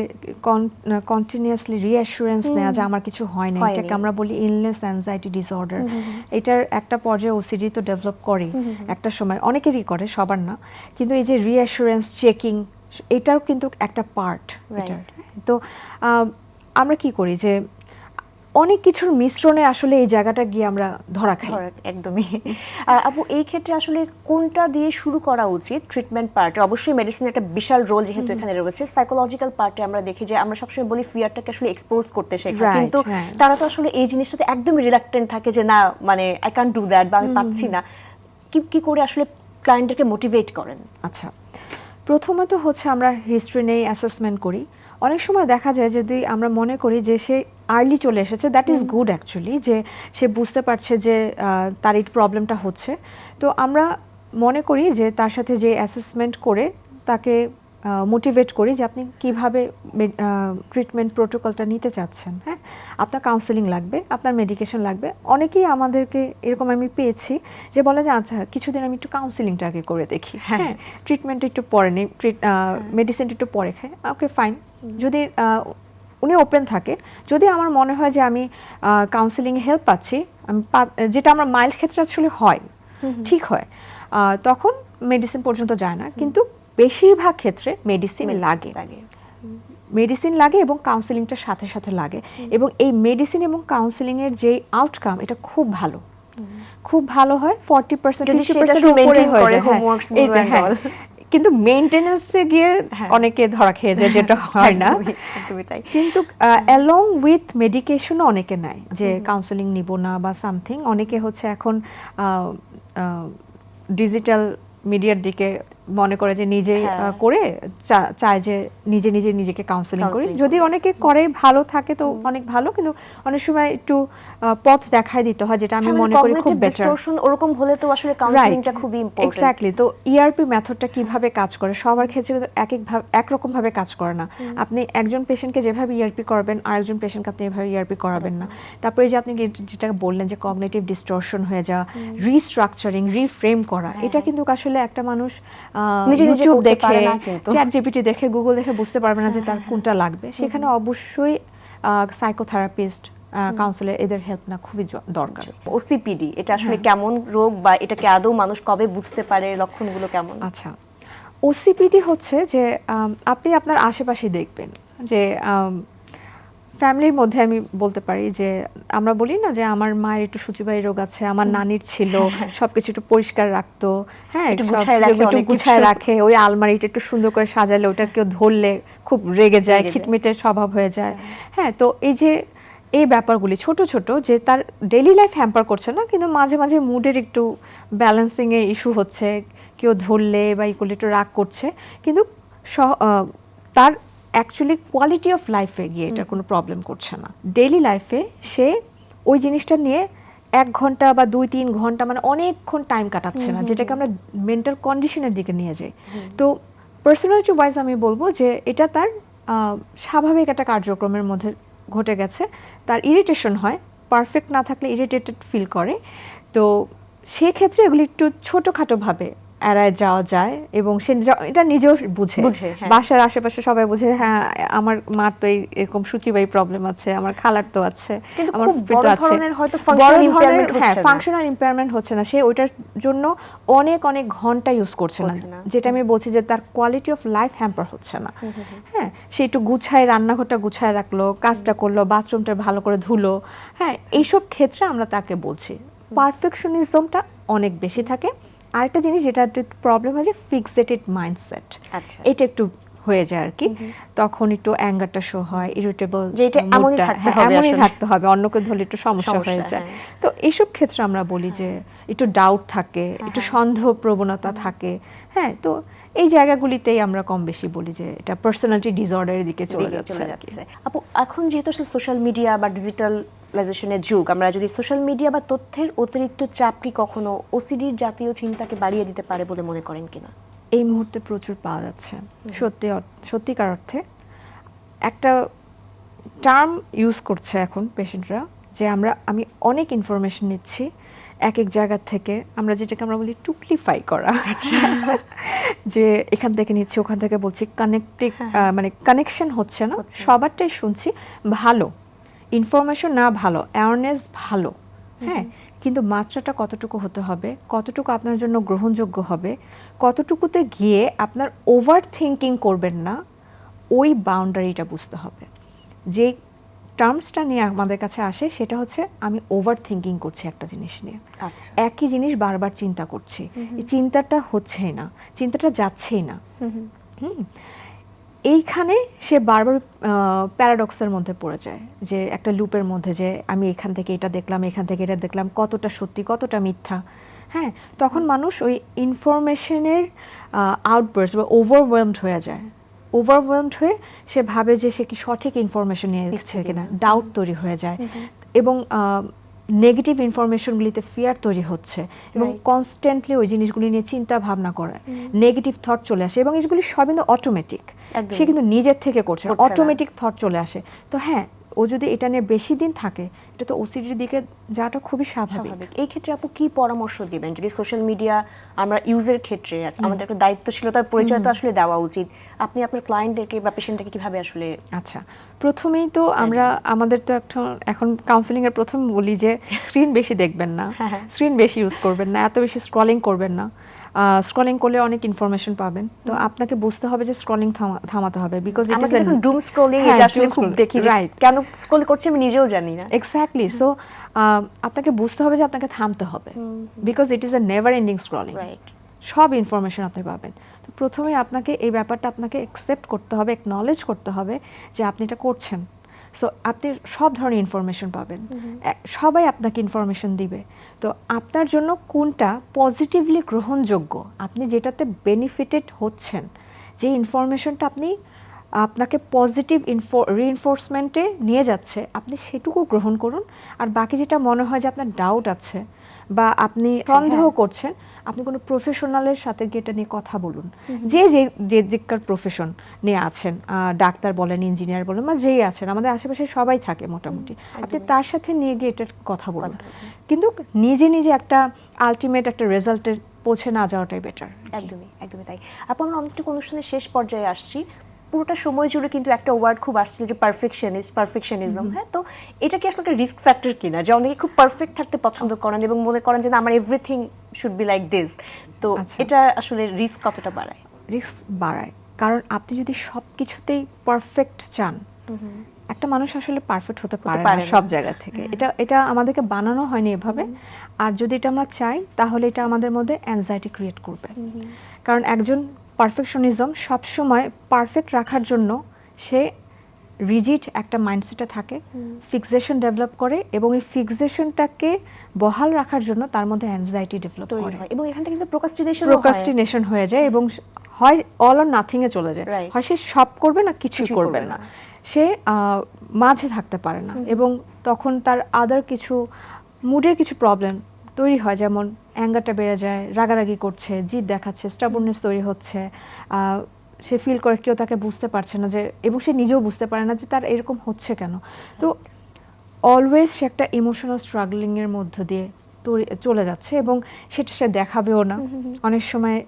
কন্টিনিউয়াসলি রিঅ্যাসুরেন্স নেওয়া যে আমার কিছু হয় না, এটাকে আমরা বলি ইলনেস অ্যাংজাইটি ডিসঅর্ডার। এটার একটা পর্যায়ে ওসিডি তো ডেভেলপ করে একটা সময়, অনেকেরই করে, সবার না, কিন্তু এই যে রিঅ্যাসুরেন্স চেকিং, এটাও কিন্তু একটা পার্ট এটার। তো আমরা কি করি যে অনেক কিছুর মিশ্রণে আসলে এই জায়গাটা গিয়ে আমরা ধরা খাই। একদমই। আপু, এই ক্ষেত্রে আসলে কোনটা দিয়ে শুরু করা উচিত? ট্রিটমেন্ট পার্টে অবশ্যই মেডিসিনের একটা বিশাল রোল যেহেতু এখানে রয়েছে, সাইকোলজিক্যাল পার্টে আমরা দেখি যে আমরা সবসময় বলি ফিয়ারটাকে আসলে এক্সপোজ করতে শেখা, কিন্তু তারা তো আসলে এই জিনিসটাতে একদমই রিলাক্টেন্ট থাকে যে না, মানে আই ক্যান্ট ডু দ্যাট বা আমি পাচ্ছি না। কি করে আসলে ক্লায়েন্টদেরকে মোটিভেট করেন? আচ্ছা, প্রথমত হচ্ছে আমরা হিস্ট্রি নেই, অ্যাসেসমেন্ট করি। অনেক সময় দেখা যায় যদি আমরা মনে করি যে সে আর্লি চলে এসেছে, দ্যাট ইজ গুড অ্যাকচুয়ালি, যে সে বুঝতে পারছে যে তার এই প্রবলেমটা হচ্ছে। তো আমরা মনে করি যে তার সাথে যে অ্যাসেসমেন্ট করে তাকে মোটিভেট করি যে আপনি কীভাবে ট্রিটমেন্ট প্রোটোকলটা নিতে চাচ্ছেন। হ্যাঁ, আপনার কাউন্সেলিং লাগবে, আপনার মেডিকেশন লাগবে। অনেকেই আমাদেরকে এরকম আমি পেয়েছি যে বলে যে আচ্ছা কিছুদিন আমি একটু কাউন্সেলিংটা আগে করে দেখি, হ্যাঁ ট্রিটমেন্ট একটু পরে নিই, মেডিসিনটা একটু পরে খাই, ওকে ফাইন। যদি উনি ওপেন থাকে, যদি আমার মনে হয় যে আমি কাউন্সেলিংয়ে হেল্প পাচ্ছি, আমি যেটা আমার মাইল্ড ক্ষেত্রে আসলে হয়, ঠিক হয়, তখন মেডিসিন পর্যন্ত যায় না। কিন্তু বেশিরভাগ ক্ষেত্রে মেডিসিন লাগে, মেডিসিন লাগে এবং কাউন্সেলিংটার সাথে সাথে লাগে। এবং এই মেডিসিন এবং কাউন্সেলিংয়ের যে আউটকাম, এটা খুব ভালো, খুব ভালো হয়। 40% 50% উপরে হয়ে যায়। হ্যাঁ, কিন্তু মেইনটেনেন্সে গিয়ে অনেকে ধরা খেয়ে যায়, যেটা হয় না। কিন্তু অ্যালং উইথ মেডিকেশনও অনেকে নেয়, যে কাউন্সেলিং নিব না বা সামথিং। অনেকে হচ্ছে এখন ডিজিটাল মিডিয়ার দিকে মনে করে যে নিজে করে চায় যে নিজে নিজেকে কাউন্সেলিং করি। যদি অনেকে করে ভালো থাকে তো অনেক ভালো, কিন্তু অনেক সময় একটু পথ দেখায় দিতে হয়, যেটা আমি মনে করি খুব বেটার। ওরকম হলে তো আসলে কাউন্সেলিংটা খুবই ইম্পর্টেন্ট। এক্স্যাক্টলি। তো ইআরপি মেথডটা কিভাবে কাজ করে সবার ক্ষেত্রে কিন্তু একরকম ভাবে কাজ করে না। আপনি একজন পেশেন্টকে যেভাবে ইআরপি করবেন, আরেকজন পেশেন্টকে আপনি এভাবে ইআরপি করাবেন না। তারপরে যে আপনি যেটা বললেন যে কগনিটিভ ডিস্টরশন হয়ে যাওয়া, রিস্ট্রাকচারিং, রিফ্রেম করা, এটা কিন্তু আসলে একটা মানুষ ইউটিউব দেখে, চ্যাট জিপিটি দেখে, গুগল দেখে বুঝতে পারবে না যে তার কোনটা লাগবে। সেখানে অবশ্যই সাইকোথেরাপিস্ট, কাউন্সিলর, এদের হেল্প না খুবই দরকার। ওসিপিডি এটা আসলে কেমন রোগ, বা এটাকে আদৌ মানুষ কবে বুঝতে পারে, লক্ষণগুলো কেমন? আচ্ছা, ওসিপিডি হচ্ছে যে আপনি আপনার আশেপাশে দেখবেন যে ফ্যামিলির মধ্যে আমি বলতে পারি যে আমরা বলি না যে আমার মায়ের একটু সূচিবাহী রোগ আছে, আমার নানির ছিল, সবকিছু একটু পরিষ্কার রাখতো, হ্যাঁ একটু গুছায় রাখে, ওই আলমারিটা একটু সুন্দর করে সাজালে ওটা কেউ ধরলে খুব রেগে যায়, খিটমিটের স্বভাব হয়ে যায়। হ্যাঁ, তো এই যে এই ব্যাপারগুলি ছোট ছোট, যে তার ডেইলি লাইফ হ্যাম্পার করছে না, কিন্তু মাঝে মাঝে মুডের একটু ব্যালেন্সিংয়ে ইস্যু হচ্ছে, কেউ ধরলে বা ইকুয়ালি একটু রাগ করছে, কিন্তু তার অ্যাকচুয়ালি কোয়ালিটি অফ লাইফে গিয়ে এটা কোনো প্রবলেম করছে না। ডেইলি লাইফে সে ওই জিনিসটা নিয়ে 1 ঘন্টা বা 2-3 ঘন্টা মানে অনেকক্ষণ টাইম কাটাচ্ছে না, যেটাকে আমরা মেন্টাল কন্ডিশনের দিকে নিয়ে যাই। তো পার্সোনালিটি ওয়াইজ আমি বলবো যে এটা তার স্বাভাবিক একটা কার্যক্রমের মধ্যে ঘটে গেছে। তার ইরিটেশন হয়, পারফেক্ট না থাকলে ইরিটেটেড ফিল করে। তো সেক্ষেত্রে এগুলি একটু ছোটোখাটোভাবে এড়ায় যাওয়া যায়, এবং সে এটা নিজেও বুঝে। বাসার আশেপাশে সবাই বুঝে, হ্যাঁ আমার মার তো এরকম সূচিবাহী প্রবলেম আছে, আমার খালার তো আছে, আমার বড় ধরনের হয়তো ফাংশনাল ইম্পেয়ারমেন্ট হচ্ছে না, সে ওইটার জন্য অনেক অনেক ঘন্টা ইউজ করছে না, যেটা আমি বলছি যে তার কোয়ালিটি অফ লাইফ হ্যাম্পার হচ্ছে না। হ্যাঁ, সে একটু গুছায়, রান্নাঘরটা গুছায় রাখলো, কাজটা করলো, বাথরুমটা ভালো করে ধুলো। হ্যাঁ, এইসব ক্ষেত্রে আমরা তাকে বলছি। পারফেকশনিজমটা অনেক বেশি থাকে। আরেকটা জিনিস যেটা একটু প্রবলেম হয় যে ফিক্সেটেড মাইন্ডসেট, এটা একটু হয়ে যায় আর কি। তখন একটু অ্যাঙ্গারটা শো হয়, ইরিটেবল, এমনই থাকতে হবে, অন্যকে ধরলে একটু সমস্যা হয়ে যায়। তো এইসব ক্ষেত্রে আমরা বলি যে একটু ডাউট থাকে, একটু সন্দেহ প্রবণতা থাকে। হ্যাঁ, তো এই জায়গাগুলিতেই আমরা কম বেশি বলি যে এটা পার্সোনালিটি ডিসঅর্ডারের দিকে চলে যাচ্ছে। আপু, এখন যেহেতু সোশ্যাল মিডিয়া বা ডিজিটালাইজেশনের যুগ, আমরা যদি সোশ্যাল মিডিয়া বা তথ্যের অতিরিক্ত চাপ কি কখনো ওসিডির জাতীয় চিন্তাকে বাড়িয়ে দিতে পারে বলে মনে করেন কিনা? এই মুহূর্তে প্রচুর পাওয়া যাচ্ছে। সত্যিকার অর্থে একটা টার্ম ইউজ করছে এখন পেশেন্টরা, যে আমি অনেক ইনফরমেশন নিচ্ছি এক জায়গা থেকে, যেটাকে আমরা বলি টুকলিফাই করা, যে এখান থেকে নিচ্ছি, ওখান থেকে বলছি, মানে কানেকশন হচ্ছে না। সবারটাই শুনছি, ভালো ইনফরমেশন না, ভালো অ্যাওয়ারনেস ভালো, হ্যাঁ, কিন্তু মাত্রাটা কতটুকু হতে হবে, কতটুকু আপনার জন্য গ্রহণযোগ্য হবে, কতটুকুতে গিয়ে আপনার ওভার থিঙ্কিং করবেন না, ওই বাউন্ডারিটা বুঝতে হবে। যে টার্মসটা নিয়ে আমাদের কাছে আসে সেটা হচ্ছে আমি ওভার থিঙ্কিং করছি একটা জিনিস নিয়ে, একই জিনিস বারবার চিন্তা করছি, এই চিন্তাটা হচ্ছেই না, চিন্তাটা যাচ্ছেই না। এইখানে সে বারবার প্যারাডক্সের মধ্যে পড়ে যায়, যে একটা লুপের মধ্যে, যে আমি এখান থেকে এটা দেখলাম, এখান থেকে এটা দেখলাম, কতটা সত্যি কতটা মিথ্যা। হ্যাঁ, তখন মানুষ ওই ইনফরমেশনের আউটবার্স্ট বা ওভারওয়েলমড হয়ে যায়। ওভারওয়েলমড হয়ে সে ভাবে যে সে কি সঠিক ইনফরমেশন নিয়ে দিচ্ছে কিনা, ডাউট তৈরি হয়ে যায় এবং নেগেটিভ ইনফরমেশনগুলিতে ফিয়ার তৈরি হচ্ছে এবং কনস্ট্যান্টলি ওই জিনিসগুলি নিয়ে চিন্তা ভাবনা করে, নেগেটিভ থট চলে আসে এবং এগুলি সব কিন্তু অটোমেটিক, সে কিন্তু নিজের থেকে করছে, অটোমেটিক থট চলে আসে। তো হ্যাঁ, ও যদি এটা নিয়ে বেশি দিন থাকে, এটা তো ওসিডির দিকে যাওয়াটা খুবই স্বাভাবিক। এই ক্ষেত্রে আপু কি পরামর্শ দিবেন যদি সোশ্যাল মিডিয়া আমরা ইউজের ক্ষেত্রে আমাদের একটা দায়িত্বশীলতার পরিচয় তো আসলে দেওয়া উচিত, আপনি আপনার ক্লায়েন্টদেরকে বা পেশেন্টদেরকে কিভাবে আসলে? আচ্ছা, প্রথমেই তো আমরা আমাদের তো এখন কাউন্সেলিং এর প্রথম বলি যে স্ক্রিন বেশি দেখবেন না, স্ক্রিন বেশি ইউজ করবেন না, এত বেশি স্ক্রলিং করবেন না। স্ক্রলিং করলে অনেক ইনফরমেশন পাবেন, তো আপনাকে বুঝতে হবে যে স্ক্রলিং থামাতে হবে, বিকজ ইট ইজ ডুম স্ক্রলিং, এটা আসলে খুব দেখি, রাইট, কেন স্ক্রল করছি আমি নিজেও জানি না। এক্স্যাক্টলি, সো আপনাকে বুঝতে হবে যে আপনাকে থামতে হবে, because it is a never ending scrolling, right, সব ইনফরমেশন আপনি পাবেন। তো প্রথমে আপনাকে এই ব্যাপারটা আপনাকে অ্যাকসেপ্ট করতে হবে, একনলেজ করতে হবে যে আপনি এটা করছেন। সো আপনি সব ধরনের ইনফরমেশন পাবেন, সবাই আপনাকে ইনফরমেশন দিবে। তো আপনার জন্য কোনটা পজিটিভলি গ্রহণযোগ্য, আপনি যেটাতে বেনিফিটেড হচ্ছেন, যে ইনফরমেশনটা আপনাকে পজিটিভ রিইনফোর্সমেন্টে নিয়ে যাচ্ছে, আপনি সেটুকু গ্রহণ করুন। আর বাকি যেটা মনে হয় যে আপনার ডাউট আছে বা আপনি সন্দেহ করছেন, আপনি কোনো প্রফেশনালের সাথে গিয়ে এটা নিয়ে কথা বলুন, যে দিককার প্রফেশন নিয়ে আছেন, ডাক্তার বলেন, ইঞ্জিনিয়ার বলেন, বা যেই আছেন, আমাদের আশেপাশে সবাই থাকে মোটামুটি, আপনি তার সাথে নিয়ে গিয়ে এটার কথা বলুন। কিন্তু নিজে নিজে একটা আলটিমেট একটা রেজাল্টের পৌঁছে না যাওয়াটাই বেটার। একদমই একদমই তাই। আপু, আমরা অনেকটুকু অনুষ্ঠানের শেষ পর্যায়ে আসছি। পুরোটা সময় জুড়ে কিন্তু একটা ওয়ার্ড খুব আসছিল যে পারফেকশনিজম। হ্যাঁ, তো এটা কি আসলে একটা রিস্ক ফ্যাক্টর কিনা, যে অনেকে খুব পারফেক্ট থাকতে পছন্দ করেন এবং মনে করেন যে আমার everything should be like this, তো এটা আসলে রিস্ক কতটা বাড়ায়? রিস্ক বাড়ায়, কারণ আপনি যদি সব কিছুতেই পারফেক্ট চান, একটা মানুষ আসলে পারফেক্ট হতে পারে না সব জায়গা থেকে, এটা আমাদেরকে বানানো হয়নি এভাবে। আর যদি এটা আমরা চাই, তাহলে এটা আমাদের মধ্যে অ্যাংজাইটি ক্রিয়েট করবে, কারণ একজন পারফেকশনিজম সবসময় পারফেক্ট রাখার জন্য সে রিজিড একটা মাইন্ডসেটে থাকে, ফিক্সেশন ডেভেলপ করে এবং এই ফিক্সেশনটাকে বহাল রাখার জন্য তার মধ্যে অ্যাংজাইটি ডেভেলপ করে এবং এখান থেকে কিন্তু প্রোক্রাস্টিনেশন হয়ে যায় এবং হয় অল অর নাথিং এ চলে যায়, হয় সে সব করবে না কিছুই করবে না, সে মাঝে থাকতে পারে না এবং তখন তার আদার কিছু মুডের কিছু প্রবলেম তৈরি হয়, যেমন অ্যাঙ্গারটা বেড়ে যায়, রাগারাগি করছে, জিদ দেখাচ্ছে, স্টাবর্ননেস তৈরি হচ্ছে, সে ফিল করে কেউ তাকে বুঝতে পারছে না, যে এবং সে নিজেও বুঝতে পারে না যে তার এরকম হচ্ছে কেন। তো অলওয়েজ সে একটা ইমোশনাল স্ট্রাগলিংয়ের মধ্য দিয়ে চলে যাচ্ছে এবং সেটা সে দেখাবেও না। অনেক সময়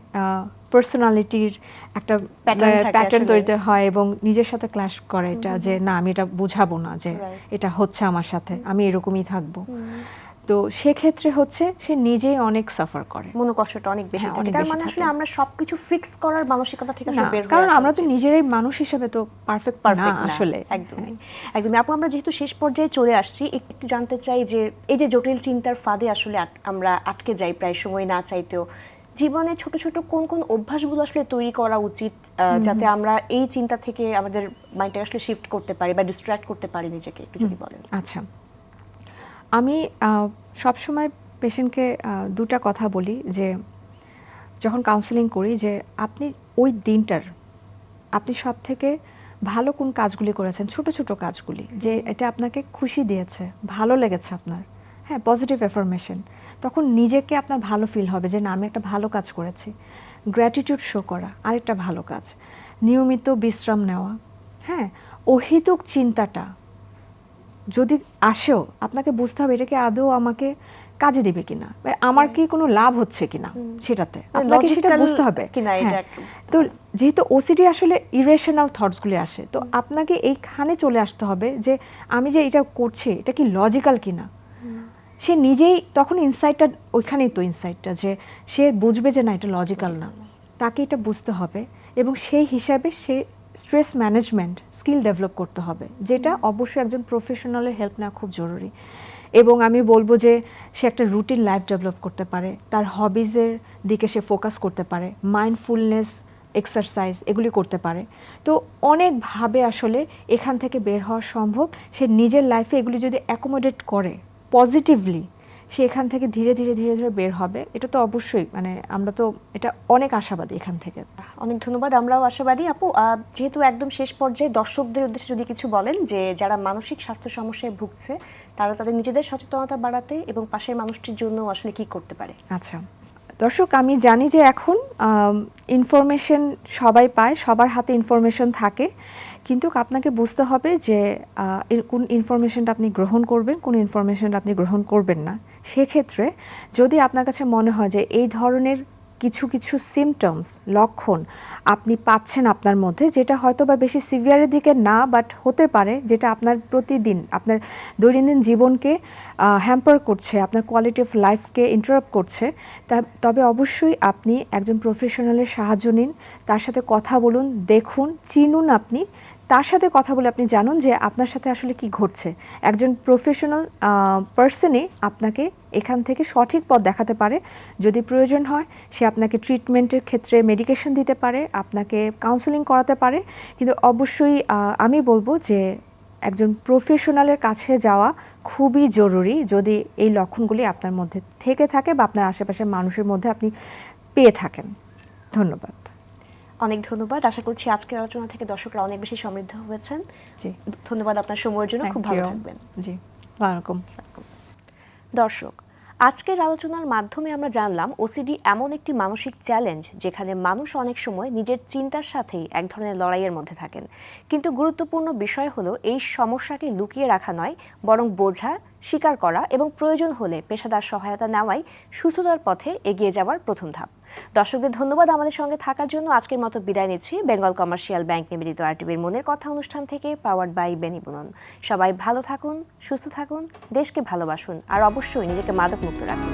পার্সোনালিটির একটা প্যাটার্ন তৈরি হয় এবং নিজের সাথে ক্ল্যাশ করে এটা, যে না আমি এটা বুঝাবো না যে এটা হচ্ছে আমার সাথে, আমি এরকমই থাকবো। তো সেক্ষেত্রে হচ্ছে সে নিজেই অনেক সাফার করে, মনোকষ্টটা অনেক বেশি থাকে। তার মানে আসলে আমরা সবকিছু ফিক্স করার মানসিকতা থেকে আসলে বের হয়ে আসা, কারণ আমরা তো নিজেরাই মানুষ হিসেবে তো পারফেক্ট না আসলে। একদমই একদমই। আপু, আমরা যেহেতু শেষ পর্যায়ে চলে আসছি, একটু জানতে চাই যে এই যে জটিল চিন্তার ফাঁদে আসলে আমরা আটকে যাই প্রায় সময় না চাইতেও, জীবনে ছোট ছোট কোন কোন অভ্যাসগুলো আসলে তৈরি করা উচিত যাতে আমরা এই চিন্তা থেকে আমাদের মাইন্ডটা আসলে শিফট করতে পারি বা ডিস্ট্র্যাক্ট করতে পারি নিজেকে, একটু যদি বলেন। আচ্ছা, আমি সবসময় পেশেন্টকে দুটা কথা বলি, যে যখন কাউন্সেলিং করি, যে আপনি ওই দিনটার আপনি সব থেকে ভালো কোন কাজগুলি করেছেন, ছোট ছোট কাজগুলি, যে এটা আপনাকে খুশি দিয়েছে, ভালো লেগেছে আপনার, হ্যাঁ, পজিটিভ অ্যাফার্মেশন, তখন নিজেকে আপনার ভালো ফিল হবে যে না আমি একটা ভালো কাজ করেছি। গ্র্যাটিটিউড শো করা আরেকটা ভালো কাজ, নিয়মিত বিশ্রাম নেওয়া, হ্যাঁ, অহেতুক চিন্তাটা যদি আসেও আপনাকে বুঝতে হবে এটা কি আদৌ আমাকে কাজে দিবে কিনা, আমার কি কোনো লাভ হচ্ছে কিনা, সেটাতে আপনাকে সেটা বুঝতে হবে। তো যেহেতু ওসিডি আসলে ইরেশনাল থটসগুলি আসে, তো আপনাকে এইখানে চলে আসতে হবে যে আমি যে এটা করছি এটা কি লজিক্যাল কিনা। সে নিজেই তখন ইনসাইটটা ওইখানেই তো ইনসাইটটা, যে সে বুঝবে যে না এটা লজিক্যাল না, তাকে এটা বুঝতে হবে এবং সেই হিসাবে সে স্ট্রেস ম্যানেজমেন্ট স্কিল ডেভেলপ করতে হবে, যেটা অবশ্যই একজন প্রফেশনালের হেল্প নেওয়া খুব জরুরি। এবং আমি বলবো যে সে একটা রুটিন লাইফ ডেভেলপ করতে পারে, তার হবিজের দিকে সে ফোকাস করতে পারে, মাইন্ডফুলনেস এক্সারসাইজ এগুলি করতে পারে। তো অনেকভাবে আসলে এখান থেকে বের হওয়া সম্ভব। সে নিজের লাইফে এগুলি যদি অ্যাকোমোডেট করে পজিটিভলি, সে এখান থেকে ধীরে ধীরে ধীরে ধীরে বের হবে। এটা তো অবশ্যই মানে আমরা তো এটা অনেক আশাবাদী এখান থেকে। অনেক ধন্যবাদ, আমরাও আশাবাদী। আপু, যেহেতু একদম শেষ পর্যায়ে দর্শকদের উদ্দেশ্যে যদি কিছু বলেন, যে যারা মানসিক স্বাস্থ্য সমস্যায় ভুগছে তারা তাদের নিজেদের সচেতনতা বাড়াতে এবং পাশের মানুষটির জন্য আসলে কি করতে পারে? আচ্ছা দর্শক, আমি জানি যে এখন ইনফরমেশন সবাই পায়, সবার হাতে ইনফরমেশন থাকে, কিন্তু আপনাকে বুঝতে হবে যে কোন ইনফরমেশনটা আপনি গ্রহণ করবেন, কোন ইনফরমেশনটা আপনি গ্রহণ করবেন না। সেক্ষেত্রে যদি আপনার কাছে মনে হয় যে এই ধরনের কিছু কিছু সিমটমস, লক্ষণ আপনি পাচ্ছেন আপনার মধ্যে, যেটা হয়তো বা বেশি সিভিয়ারের দিকে না, বাট হতে পারে যেটা আপনার প্রতিদিন আপনার দৈনন্দিন জীবনকে হ্যাম্পার করছে, আপনার কোয়ালিটি অফ লাইফকে ইন্টারাপ্ট করছে, তবে অবশ্যই আপনি একজন প্রফেশনালের সাহায্য নিন, তার সাথে কথা বলুন, দেখুন, চিনুন আপনি, তার সাথে কথা বলে আপনি জানুন যে আপনার সাথে আসলে কি ঘটছে। একজন প্রফেশনাল পার্সনই আপনাকে এখান থেকে সঠিক পথ দেখাতে পারে। যদি প্রয়োজন হয় সে আপনাকে ট্রিটমেন্টের ক্ষেত্রে মেডিকেশন দিতে পারে, আপনাকে কাউন্সেলিং করাতে পারে, কিন্তু অবশ্যই আমি বলবো যে একজন প্রফেশনালের কাছে যাওয়া খুবই জরুরি যদি এই লক্ষণগুলি আপনার মধ্যে থেকে থাকে বা আপনার আশেপাশের মানুষের মধ্যে আপনি পেয়ে থাকেন। ধন্যবাদ। অনেক ধন্যবাদ। আশা করছি আজকের আলোচনা থেকে দর্শকরা অনেক বেশি সমৃদ্ধ হয়েছেন। জি, ধন্যবাদ আপনার সময়ের জন্য। খুব ভালো থাকবেন। জি, ওয়ালাইকুম। দর্শক, আজকের আলোচনার মাধ্যমে আমরা জানলাম ওসিডি এমন একটি মানসিক চ্যালেঞ্জ যেখানে মানুষ অনেক সময় নিজের চিন্তার সাথেই এক ধরনের লড়াইয়ের মধ্যে থাকেন। কিন্তু গুরুত্বপূর্ণ বিষয় হলো এই সমস্যাকে লুকিয়ে রাখা নয়, বরং বোঝা, স্বীকার করা এবং প্রয়োজন হলে পেশাদার সহায়তা নেওয়াই সুস্থতার পথে এগিয়ে যাওয়ার প্রথম ধাপ। দর্শকদের ধন্যবাদ আমাদের সঙ্গে থাকার জন্য। আজকের মতো বিদায় নিচ্ছি বেঙ্গল কমার্শিয়াল ব্যাংক নিবেদিত আরটিভির মনের কথা অনুষ্ঠান থেকে, পাওয়ার্ড বাই বেনিবুনন। সবাই ভালো থাকুন, সুস্থ থাকুন, দেশকে ভালোবাসুন আর অবশ্যই নিজেকে মাদক মুক্ত রাখুন।